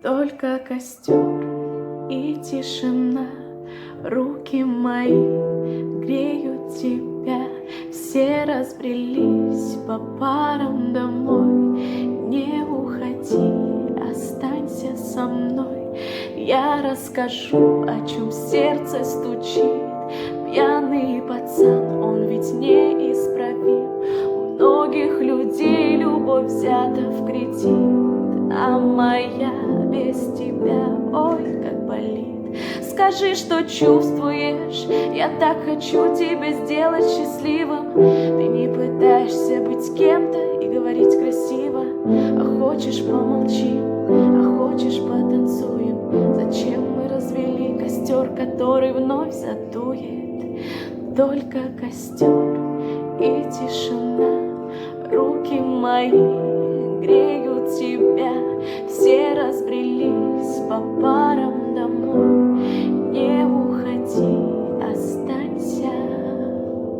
Только костер и тишина, руки мои греют тебя. Все разбрелись по парам домой. Не уходи, останься со мной. Я расскажу, о чем сердце стучит. Пьяный пацан, он ведь неисправим. У многих людей любовь взята в кредит, а моя без тебя, ой, как болит. Скажи, что чувствуешь, я так хочу тебя сделать счастливым. Ты не пытаешься быть кем-то и говорить красиво, а хочешь помолчим, а хочешь потанцуем. Зачем мы развели костер, который вновь задует? Только костер и тишина, руки мои греют тебя. Все разбрелись